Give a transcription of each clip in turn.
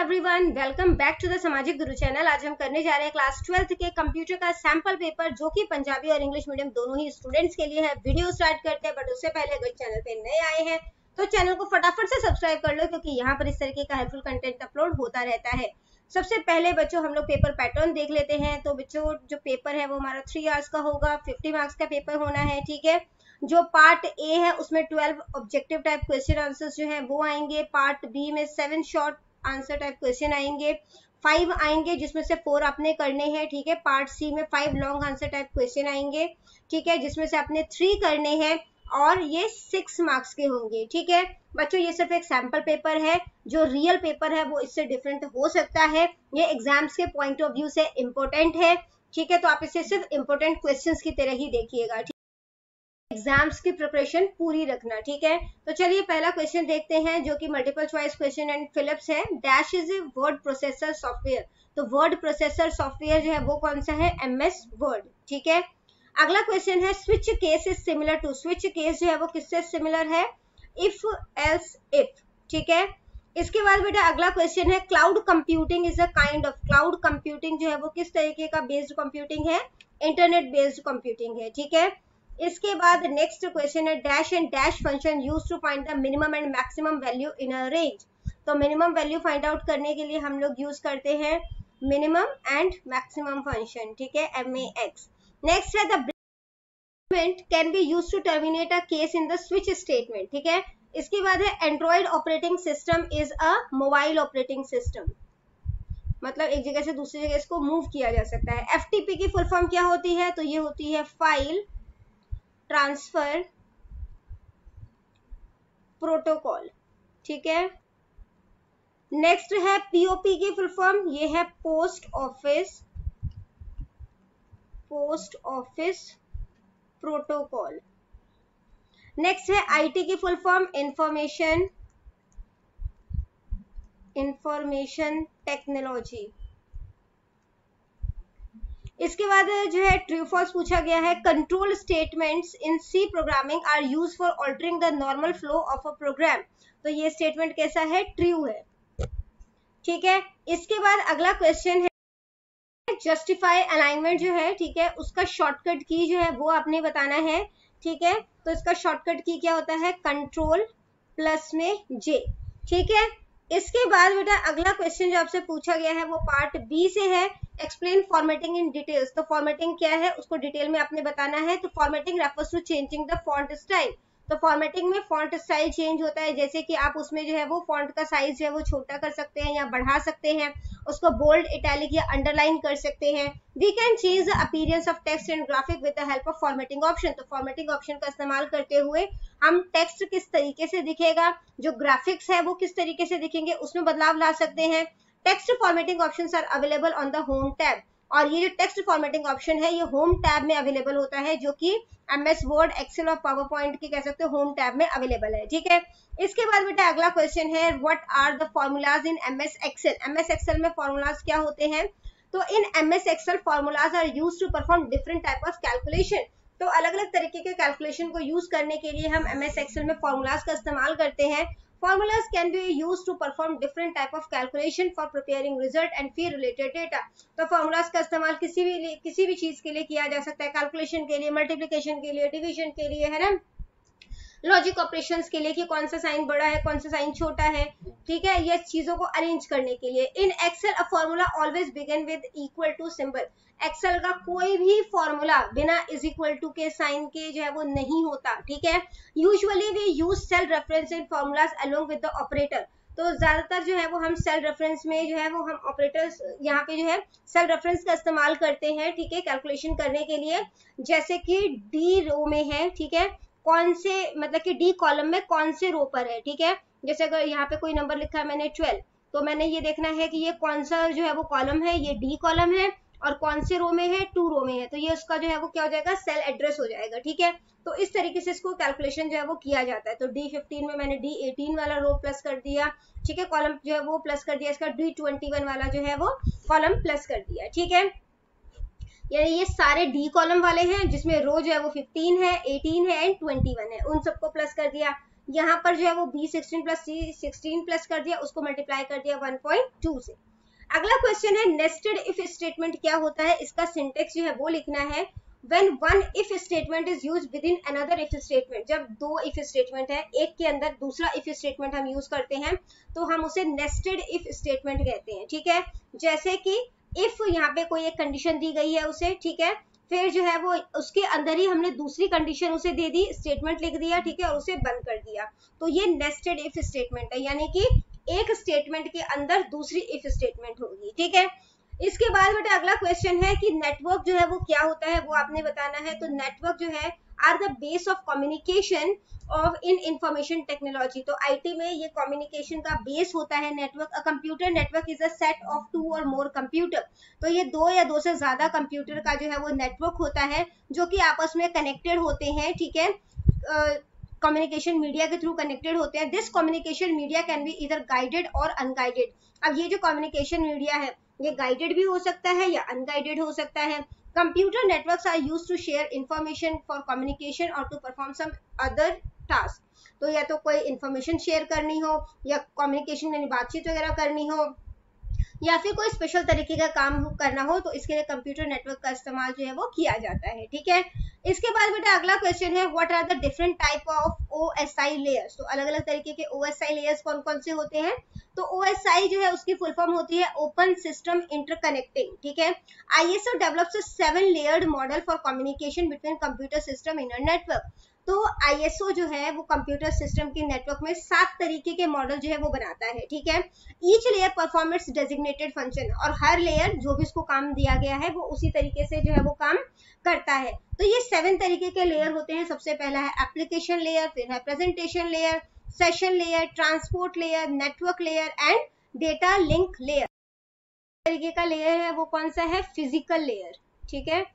Everyone, welcome back to the Samajik Guru channel. आज हम करने जा रहे हैं क्लास 12th के कंप्यूटर का सैंपल पेपर, जो कि पंजाबी और इंग्लिश मीडियम दोनों ही स्टूडेंट्स के लिए है। वीडियो स्टार्ट करते हैं, बट उससे पहले अगर चैनल पे नए आए हैं तो चैनल को फटाफट से सब्सक्राइब कर लो, क्योंकि यहाँ पर इस तरीके का हेल्पफुल कंटेंट अपलोड होता रहता है। सबसे पहले बच्चों हम लोग पेपर पैटर्न देख लेते हैं। तो बच्चों जो पेपर है वो हमारा 3 आवर्स का होगा, 50 मार्क्स का पेपर होना है। ठीक है, जो पार्ट ए है उसमें 12 ऑब्जेक्टिव टाइप क्वेश्चन आंसर्स जो है वो आएंगे। पार्ट बी में 7 शॉर्ट आंसर टाइप क्वेश्चन आएंगे, 5 आएंगे जिसमें से 4 आपने करने हैं। ठीक है, पार्ट सी में 5 लॉन्ग आंसर टाइप क्वेश्चन आएंगे। ठीक है, जिसमें से आपने 3 करने हैं और ये 6 मार्क्स के होंगे। ठीक है बच्चों, ये सिर्फ एक सैंपल पेपर है। जो रियल पेपर है वो इससे डिफरेंट हो सकता है। ये एग्जाम्स के पॉइंट ऑफ व्यू से इम्पोर्टेंट है। ठीक है, तो आप इसे सिर्फ इम्पोर्टेंट क्वेश्चंस की तरह ही देखिएगा। एग्जाम्स की प्रिपरेशन पूरी रखना। ठीक है, तो चलिए पहला क्वेश्चन देखते हैं, जो कि multiple choice question and fill ups है। Dash is a word processor software. तो वर्ड प्रोसेसर सॉफ्टवेयर जो है वो कौन सा है? MS word. ठीक है, अगला क्वेश्चन है switch case is similar to. Switch case जो है वो किससे सिमिलर है? If else if. ठीक है, इसके बाद बेटा अगला क्वेश्चन है cloud computing is a kind of. Cloud computing जो है वो किस तरीके का बेस्ड कंप्यूटिंग है? इंटरनेट बेस्ड कंप्यूटिंग है। ठीक है, इसके बाद नेक्स्ट क्वेश्चन है dash and dash function use to find the minimum and maximum value in a range. तो मिनिमम वैल्यू फाइंड आउट करने के लिए हम लोग यूज करते हैं मिनिमम एंड मैक्सिमम फंक्शन। ठीक है, MAX। नेक्स्ट है the break can be use to terminate a case in the switch statement. ठीक है, इसके बाद है Android operating system is a mobile operating system. मतलब एक जगह से दूसरी जगह इसको मूव किया जा सकता है। FTP की फुल फॉर्म क्या होती है? तो ये होती है फाइल ट्रांसफर प्रोटोकॉल। ठीक है, नेक्स्ट है POP की फुल फॉर्म, ये है पोस्ट ऑफिस प्रोटोकॉल। नेक्स्ट है IT की फुल फॉर्म इंफॉर्मेशन टेक्नोलॉजी। इसके बाद जो है ट्रू फॉल्स पूछा गया है। Control statements in C programming are use for altering the normal flow of a program. तो ये स्टेटमेंट कैसा है? ट्रू है। ठीक है, इसके बाद अगला क्वेश्चन है जस्टिफाई अलाइनमेंट जो है, ठीक है, उसका शॉर्टकट की जो है वो आपने बताना है। ठीक है, तो इसका शॉर्टकट की क्या होता है? कंट्रोल प्लस में J। ठीक है, इसके बाद बेटा अगला क्वेश्चन जो आपसे पूछा गया है वो पार्ट B से है। Explain formatting in details. तो फॉर्मेटिंग क्या है उसको डिटेल में आपने बताना है। तो formatting refers to changing the font style. तो फॉर्मेटिंग में फॉन्ट स्टाइल चेंज होता है, जैसे कि आप उसमें जो है वो फॉन्ट का साइज जो है वो छोटा कर सकते हैं या बढ़ा सकते हैं, उसको बोल्ड, इटैलिक या अंडरलाइन कर सकते हैं। We can change the appearance of text and graphic with the help of formatting option. तो फॉर्मेटिंग ऑप्शन का इस्तेमाल करते हुए हम टेक्स्ट किस तरीके से दिखेगा, जो ग्राफिक्स है वो किस तरीके से दिखेंगे, उसमें बदलाव ला सकते हैं। Text formatting options are available on the home tab. और ये जो टेक्स्ट फॉर्मेटिंग ऑप्शन है ये होम टैब में अवेलेबल होता है, जो कि MS वर्ड, एक्सेल और पावर पॉइंट की कह सकते हो होम टैब में अवेलेबल है। ठीक है, इसके बाद बेटा अगला क्वेश्चन है what are the formulas in MS excel. MS excel में फॉर्मूलाज क्या होते हैं? तो in MS excel formulas are used to perform different type of calculation. तो अलग अलग तरीके के कैलकुलेशन को यूज करने के लिए हम MS एक्सेल में फॉर्मूलाज का इस्तेमाल करते हैं। Formulas can be used to perform different type of calculation for preparing result and fee related data। तो formulas का इस्तेमाल किसी भी चीज के लिए किया जा सकता है, कैलकुलेशन के लिए, मल्टीप्लिकेशन के लिए, डिवीजन के लिए, है ना, लॉजिक ऑपरेशंस के लिए कि कौन सा साइन बड़ा है कौन सा साइन छोटा है। ठीक है, ये चीजों को अरेंज करने के लिए। In excel a formula always begin with equal to symbol. Excel का कोई भी फॉर्मूला बिना इज इक्वल टू के साइन के जो है वो नहीं होता। ठीक है, usually we use cell reference in formulas along with the operator. तो ज्यादातर जो है वो हम सेल रेफरेंस में जो है वो हम ऑपरेटर्स यहाँ पे जो है सेल रेफरेंस का इस्तेमाल करते हैं। ठीक है, कैलकुलेशन करने के लिए, जैसे कि D रो में है, ठीक है, कौन से मतलब कि D कॉलम में कौन से रो पर है। ठीक है, जैसे अगर यहाँ पे कोई नंबर लिखा है मैंने 12, तो मैंने ये देखना है कि ये कौन सा जो है वो कॉलम है, ये D कॉलम है, और कौन से रो में है? 2 रो में है। तो ये उसका जो है वो क्या हो जाएगा? सेल एड्रेस हो जाएगा। ठीक है, तो इस तरीके से इसको कैलकुलेशन जो है वो किया जाता है। तो D15 में मैंने D18 वाला रो प्लस कर दिया। ठीक है, कॉलम जो है वो प्लस कर दिया, इसका D21 वाला जो है वो कॉलम प्लस कर दिया। ठीक है, यानी ये सारे D कॉलम वाले हैं जिसमें रो जो है वो 15 है, 18 है एंड 21 है, उन सबको प्लस कर दिया। यहाँ पर जो है वो B16 प्लस C16 प्लस कर दिया, उसको मल्टीप्लाई कर दिया 1.2 से। अगला क्वेश्चन है नेस्टेड इफ स्टेटमेंट क्या होता है, इसका सिंटेक्स जो है वो लिखना है। When one if statement is used within another if statement, जब दो if statement है, एक के अंदर दूसरा if statement हम यूज करते हैं तो हम उसे nested if statement कहते हैं, ठीक है। जैसे कि if यहाँ पे कोई एक कंडीशन दी गई है उसे, ठीक है, फिर जो है वो उसके अंदर ही हमने दूसरी कंडीशन उसे दे दी, स्टेटमेंट लिख दिया, ठीक है, और उसे बंद कर दिया, तो ये नेस्टेड इफ स्टेटमेंट है, यानी कि एक स्टेटमेंट के अंदर दूसरी इफ स्टेटमेंट होगी, ठीक है। इसके बाद बेटा अगला क्वेश्चन है कि नेटवर्क जो है वो क्या होता है, वो आपने बताना है। तो नेटवर्क जो है are the base of communication of in information technology, तो आईटी में ये कम्युनिकेशन का बेस होता है network. A computer network is a set of 2 और मोर कंप्यूटर, तो ये 2 या 2 से ज्यादा कंप्यूटर का जो है वो नेटवर्क होता है, जो कि आपस में कनेक्टेड होते हैं, ठीक है, कम्युनिकेशन मीडिया के थ्रू कनेक्टेड होते हैं। This communication media can be इधर गाइडेड और अनगाइडेड। अब ये जो कम्युनिकेशन मीडिया है ये गाइडेड भी हो सकता है या अनगाइडेड हो सकता है। Computer networks are used to share information for communication और to perform some other task, तो या तो कोई इंफॉर्मेशन शेयर करनी हो या कम्युनिकेशन यानी बातचीत वगैरह करनी हो या फिर कोई स्पेशल तरीके का काम करना हो, तो इसके लिए कंप्यूटर नेटवर्क का इस्तेमाल जो है वो किया जाता है, ठीक है। इसके बाद बेटा अगला क्वेश्चन है what are the different type of OSI layers, तो अलग अलग तरीके के ओएसआई लेयर्स कौन कौन से होते हैं। तो ओएसआई जो है उसकी फुल फॉर्म होती है ओपन सिस्टम इंटरकनेक्टिंग, ठीक है। ISO develops a 7 layered model for communication between computer system in a network, तो आईएसओ जो है वो कंप्यूटर सिस्टम के नेटवर्क में 7 तरीके के मॉडल जो है वो बनाता है, ठीक है। Each layer performance designated function, और हर लेयर जो भी उसको काम दिया गया है वो उसी तरीके से जो है वो काम करता है। तो ये 7 तरीके के लेयर होते हैं। सबसे पहला है एप्लीकेशन लेयर, फिर है presentation layer, session layer, transport layer, network layer and data link layer. तरीके का लेयर है वो कौन सा है, फिजिकल लेयर, ठीक है।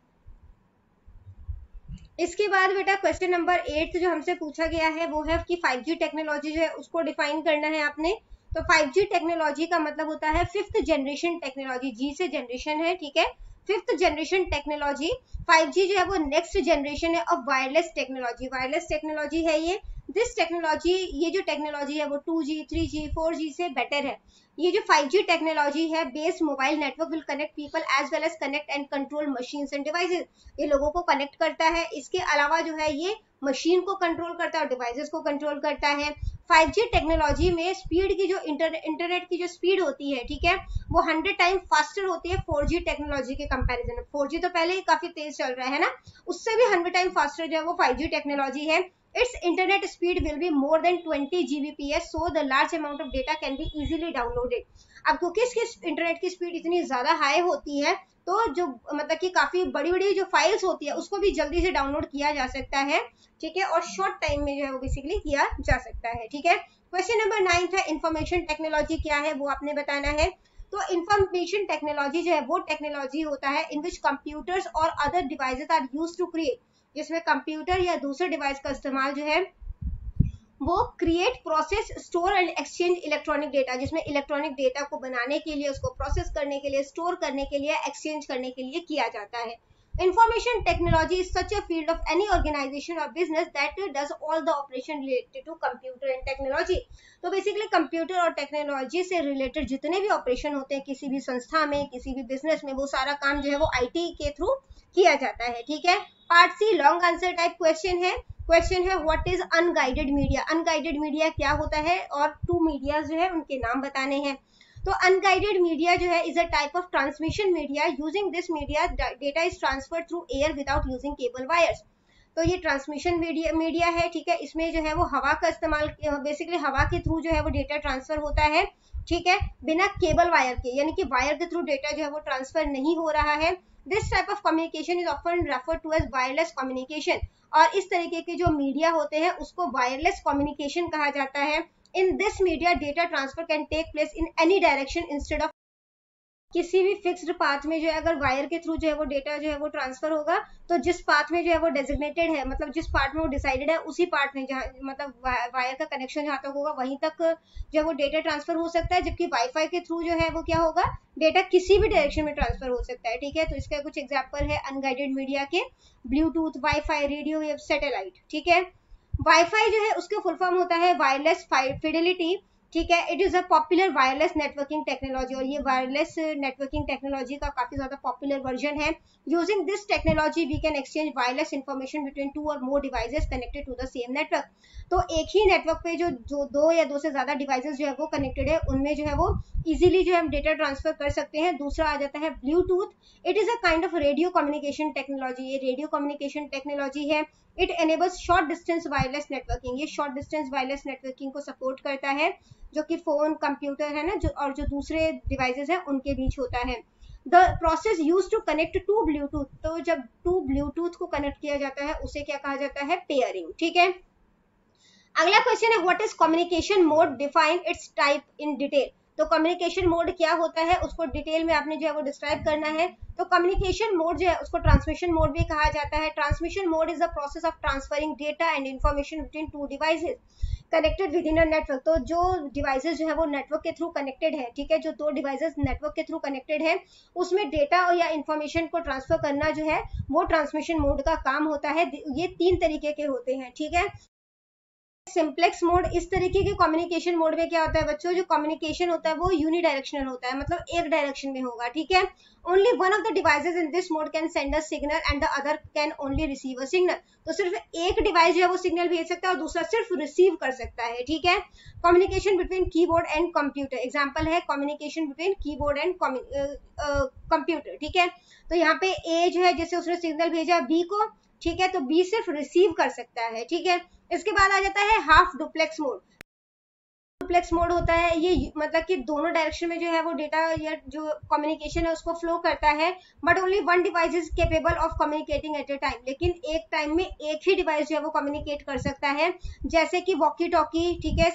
इसके बाद बेटा क्वेश्चन नंबर 8 जो हमसे पूछा गया है वो है कि 5G टेक्नोलॉजी जो है उसको डिफाइन करना है आपने। तो 5G टेक्नोलॉजी का मतलब होता है 5th जनरेशन टेक्नोलॉजी, जी से जनरेशन है, ठीक है, 5th जनरेशन टेक्नोलॉजी। 5G जो है वो नेक्स्ट जनरेशन है of wireless technology, wireless technology है ये। दिस टेक्नोलॉजी, ये जो टेक्नोलॉजी है वो 2G 3G 4G से बेटर है। ये जो 5G टेक्नोलॉजी है base mobile network will connect people as well as connect and control machines and devices, ये लोगों को कनेक्ट करता है। इसके अलावा जो है ये मशीन को कंट्रोल करता है और डिवाइसेस को कंट्रोल करता है। 5G टेक्नोलॉजी में स्पीड की जो इंटरनेट की जो स्पीड होती है, ठीक है, वो 100 टाइम फास्टर होती है 4G टेक्नोलॉजी के कंपैरिजन में। 4G तो पहले ही काफी तेज चल रहा है ना, उससे भी 100 टाइम फास्टर जो है वो 5G टेक्नोलॉजी है। Its internet speed will be more than 20 Gbps, so the large amount of data can be easily downloaded. अब क्योंकि इसकी इंटरनेट की स्पीड इतनी ज्यादा हाई होती है तो जो मतलब कि काफी बड़ी बड़ी जो फाइल्स होती है उसको भी जल्दी से डाउनलोड किया जा सकता है, ठीक है, और शॉर्ट टाइम में जो है वो बेसिकली किया जा सकता है, ठीक है। क्वेश्चन नंबर 9 है इंफॉर्मेशन टेक्नोलॉजी क्या है वो आपने बताना है। तो इंफॉर्मेशन टेक्नोलॉजी जो है वो टेक्नोलॉजी होता है इन विच कंप्यूटर्स और other devices are used to create, जिसमें कंप्यूटर या दूसरे डिवाइस का इस्तेमाल जो है वो create, process, store and exchange electronic data, जिसमें इलेक्ट्रॉनिक डेटा को बनाने के लिए, उसको प्रोसेस करने के लिए, स्टोर करने के लिए, एक्सचेंज करने के लिए किया जाता है। Information technology is such a field of any organization or business that does all the operation related to computer and technology. तो बेसिकली कंप्यूटर और टेक्नोलॉजी से रिलेटेड जितने भी ऑपरेशन होते हैं किसी भी संस्था में, किसी भी बिजनेस में, वो सारा काम जो है वो आईटी के थ्रू किया जाता है, ठीक है। Part C long answer type question है। क्वेश्चन है what is unguided media, unguided media क्या होता है और 2 मीडिया जो है उनके नाम बताने हैं। तो अनगाइडेड मीडिया जो है is a type of transmission media, using this media data is transferred through air without using cable wires. तो ये ट्रांसमिशन मीडिया है, ठीक है, इसमें जो है वो हवा का इस्तेमाल, बेसिकली हवा के थ्रू जो है वो डेटा ट्रांसफर होता है, ठीक है, बिना केबल वायर के, यानी कि वायर के थ्रू डेटा जो है वो ट्रांसफर नहीं हो रहा है। This type of communication is often referred to as wireless communication, और इस तरीके के जो मीडिया होते हैं उसको वायरलेस कम्युनिकेशन कहा जाता है। In this media, data transfer can take place in any direction instead of, किसी भी फिक्स्ड पाथ में जो है अगर वायर के थ्रू जो है वो डेटा जो है वो ट्रांसफर होगा तो जिस पाथ में जो है वो डेजिग्नेटेड है, मतलब जिस पार्ट में वो डिसाइडेड है उसी पार्ट में जहाँ मतलब वायर का कनेक्शन जहाँ तक होगा वहीं तक जो है वो डेटा ट्रांसफर हो सकता है। जबकि वाईफाई के थ्रू जो है वो क्या होगा, डेटा किसी भी डायरेक्शन में ट्रांसफर हो सकता है, ठीक है। तो इसका कुछ एग्जाम्पल है अनगाइडेड मीडिया के, Bluetooth, wifi, radio wave, satellite, ठीक है। वाईफाई जो है उसके फुल फॉर्म होता है वायरलेस फिडेलिटी, ठीक है। It is a popular wireless networking technology, और ये वायरलेस नेटवर्किंग टेक्नोलॉजी का काफी ज्यादा पॉपुलर वर्जन है। Using this technology we can exchange wireless information between 2 और more devices connected to the same network. तो एक ही नेटवर्क पे जो दो या दो से ज्यादा डिवाइसेस जो है वो कनेक्टेड है, उनमें जो है वो इजीली जो है हम डेटा ट्रांसफर कर सकते हैं। दूसरा आ जाता है Bluetooth. It is a kind of radio communication technology, ये रेडियो कम्युनिकेशन टेक्नोलॉजी है। It enables short distance wireless networking, ये शॉर्ट डिस्टेंस वायरलेस नेटवर्किंग को सपोर्ट करता है, जो कि फोन, कंप्यूटर है ना, जो और जो दूसरे डिवाइसेस हैं उनके बीच होता है। The process use to connect to Bluetooth, तो जब टू ब्लूटूथ को कनेक्ट किया जाता है उसे क्या कहा जाता है, पेयरिंग, ठीक है। अगला क्वेश्चन है what is communication mode, define it's type in detail. तो कम्युनिकेशन मोड क्या होता है उसको डिटेल में आपने जो है वो डिस्क्राइब करना है। तो कम्युनिकेशन मोड जो है उसको ट्रांसमिशन मोड भी कहा जाता है। Transmission mode is the process of transferring data and information between two devices connected with in a network. तो जो डिवाइसेस जो है वो नेटवर्क के थ्रू कनेक्टेड है, ठीक है, जो दो डिवाइसेस नेटवर्क के थ्रू कनेक्टेड है उसमें डेटा या इंफॉर्मेशन को ट्रांसफर करना जो है वो ट्रांसमिशन मोड का काम होता है। ये 3 तरीके के होते हैं, ठीक है। सिंप्लेक्स मोड, इस तरीके के कम्युनिकेशन मोड में क्या होता है बच्चों, जो कम्युनिकेशन होता है वो यूनिडायरेक्शनल होता है, मतलब एक डायरेक्शन में होगा, ठीक है। Only one of the devices in this mode can send a signal and the other can only receive a signal. तो सिर्फ एक डिवाइस जो है वो सिग्नल भेज सकता है और दूसरा सिर्फ रिसीव कर सकता है, ठीक है। Communication between keyboard and computer, example है communication between keyboard and computer, ठीक है। तो यहाँ पे ए जो है जैसे उसने सिग्नल भेजा बी को, ठीक है, तो बी सिर्फ रिसीव कर सकता है, ठीक है। इसके बाद आ जाता है half duplex mode. Duplex mode होता है ये, मतलब कि दोनों डायरेक्शन में जो है वो डेटा या जो कम्युनिकेशन है उसको फ्लो करता है, but only one device is capable of communicating at a time. लेकिन एक टाइम में एक ही डिवाइस जो है वो कम्युनिकेट कर सकता है, जैसे कि वॉकी टॉकी, ठीक है,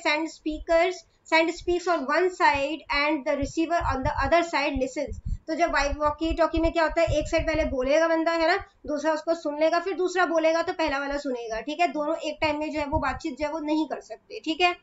send speaks on one side and the receiver on the other side lessons. तो जब वॉकी टॉकी में क्या होता है, एक साइड पहले बोलेगा बंदा, है ना, दूसरा उसको सुन लेगा, फिर दूसरा बोलेगा तो पहला वाला सुनेगा, ठीक है। दोनों एक टाइम में जो है वो बातचीत जो है वो नहीं कर सकते, ठीक है।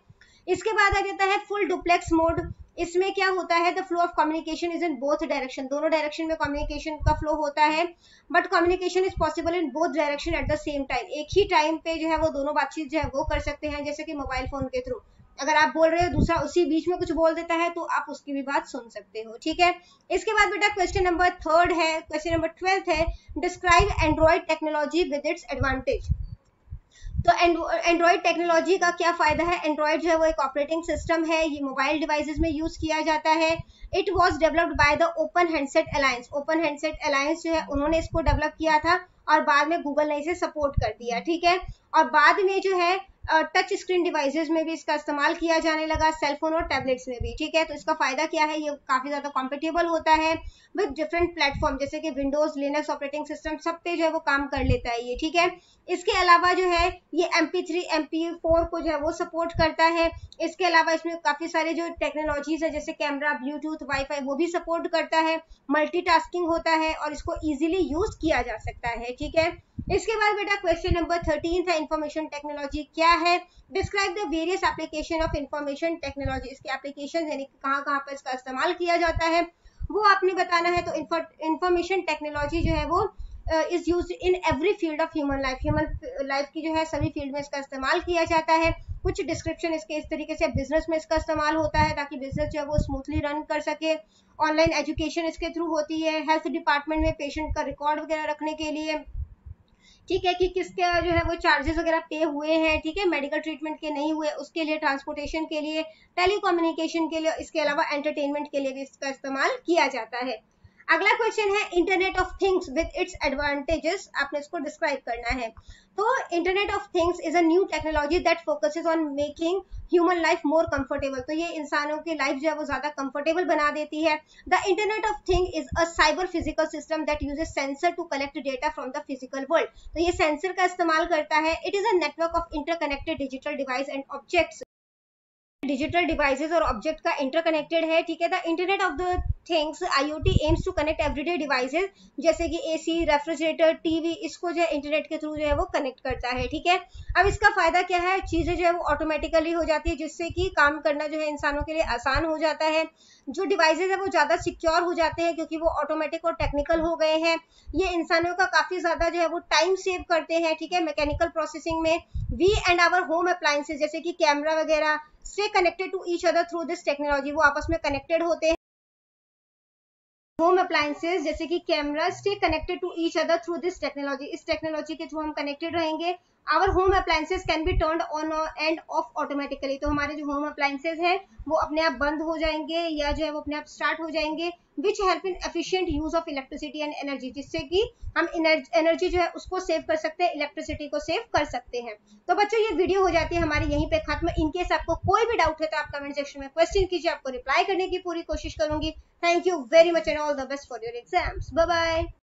इसके बाद आ जाता है फुल डुप्लेक्स मोड। इसमें क्या होता है, the flow of communication is in both direction, दोनों डायरेक्शन में कम्युनिकेशन का फ्लो होता है, but communication is possible in both direction at the same time. एक ही टाइम पे जो है वो दोनों बातचीत जो है वो कर सकते हैं, जैसे कि मोबाइल फोन के थ्रू अगर आप बोल रहे हो दूसरा उसी बीच में कुछ बोल देता है तो आप उसकी भी बात सुन सकते हो, ठीक है। इसके बाद बेटा क्वेश्चन नंबर 3 है, क्वेश्चन नंबर 12 है, describe Android technology with its advantage. तो एंड्रॉइड टेक्नोलॉजी का क्या फायदा है, एंड्रॉइड जो है वो एक ऑपरेटिंग सिस्टम है, ये मोबाइल डिवाइसेस में यूज किया जाता है। It was developed by the open handset alliance, open handset alliance जो है उन्होंने इसको डेवलप किया था और बाद में गूगल ने इसे सपोर्ट कर दिया, ठीक है। और बाद में जो है टच स्क्रीन डिवाइसेस में भी इसका इस्तेमाल किया जाने लगा, सेलफोन और टैबलेट्स में भी, ठीक है। तो इसका फायदा क्या है, ये काफी ज्यादा कॉम्पेटेबल होता है विद डिफरेंट प्लेटफॉर्म, जैसे कि विंडोज, लिनक्स ऑपरेटिंग सिस्टम सब पे जो है वो काम कर लेता है ये, ठीक है। इसके अलावा जो है ये MP3 MP4 को जो है वो सपोर्ट करता है। इसके अलावा इसमें काफी सारे जो टेक्नोलॉजीज है जैसे कैमरा, ब्लूटूथ, वाईफाई वो भी सपोर्ट करता है, मल्टीटास्किंग होता है और इसको इजीली यूज किया जा सकता है, ठीक है। इसके बाद बेटा क्वेश्चन नंबर 13 था, इंफॉर्मेशन टेक्नोलॉजी क्या है, describe the various application of information technology. इसके एप्लीकेशन यानी कहाँ कहाँ पर इसका इस्तेमाल किया जाता है वो आपने बताना है। तो इंफॉर्मेशन टेक्नोलॉजी जो है वो is used in every field of human life, human life की जो है सभी फील्ड में इसका इस्तेमाल किया जाता है। कुछ डिस्क्रिप्शन इसके इस तरीके से, बिजनेस में इसका इस्तेमाल होता है ताकि बिजनेस जो है वो स्मूथली रन कर सके, ऑनलाइन एजुकेशन इसके थ्रू होती है, हेल्थ डिपार्टमेंट में पेशेंट का रिकॉर्ड वगैरह रखने के लिए, ठीक है, कि किसके जो है वो चार्जेस वगैरह पे हुए हैं, ठीक है, मेडिकल ट्रीटमेंट के नहीं हुए उसके लिए, ट्रांसपोर्टेशन के लिए, टेलीकम्युनिकेशन के लिए, इसके अलावा एंटरटेनमेंट के लिए भी इसका इस्तेमाल किया जाता है। अगला क्वेश्चन है internet of things with its advantages, आपने इसको डिस्क्राइब करना है। तो internet of things is a new technology that focuses on making human life more comfortable. तो ये इंसानों की लाइफ जो है वो ज्यादा कंफर्टेबल बना देती है। The internet of thing is a cyber physical system that uses sensor to collect data from the physical world. तो ये सेंसर का इस्तेमाल करता है। It is a network of interconnected digital device and objects, digital devices और object का interconnected है, ठीक है। The internet of the things IoT aims to connect everyday devices, जैसे कि AC, रेफ्रिजरेटर, टीवी, इसको जो है इंटरनेट के थ्रू जो है वो कनेक्ट करता है, ठीक है। अब इसका फायदा क्या है, चीजें जो है वो ऑटोमेटिकली हो जाती है जिससे कि काम करना जो है इंसानों के लिए आसान हो जाता है। जो डिवाइसेज है वो ज़्यादा सिक्योर हो जाते हैं क्योंकि वो ऑटोमेटिक और टेक्निकल हो गए हैं। ये इंसानों का काफ़ी ज़्यादा जो है वो टाइम सेव करते हैं, ठीक है, मैकेनिकल प्रोसेसिंग में। We and our home appliances जैसे कि कैमरा वगैरह stay connected to each other through this technology, वो आपस में कनेक्टेड होते हैं। होम अप्लायंसेज जैसे कि camera stay connected to each other through this technology, इस टेक्नोलॉजी के थ्रू हम कनेक्टेड रहेंगे। Our home appliances can be turned on and off automatically, तो हमारे जो होम अप्लायंसेज हैं वो अपने आप बंद हो जाएंगे या जो है वो अपने आप स्टार्ट हो जाएंगे, which help in efficient use of electricity and energy, जिससे कि हम एनर्जी जो है उसको सेव कर सकते हैं, इलेक्ट्रिसिटी को सेव कर सकते हैं। तो बच्चों ये वीडियो हो जाती है हमारी यहीं पे खत्म। इनकेस आपको कोई भी डाउट है तो आप कमेंट सेक्शन में क्वेश्चन कीजिए, आपको रिप्लाई करने की पूरी कोशिश करूंगी। Thank you very much and all the best for your exams. Bye bye.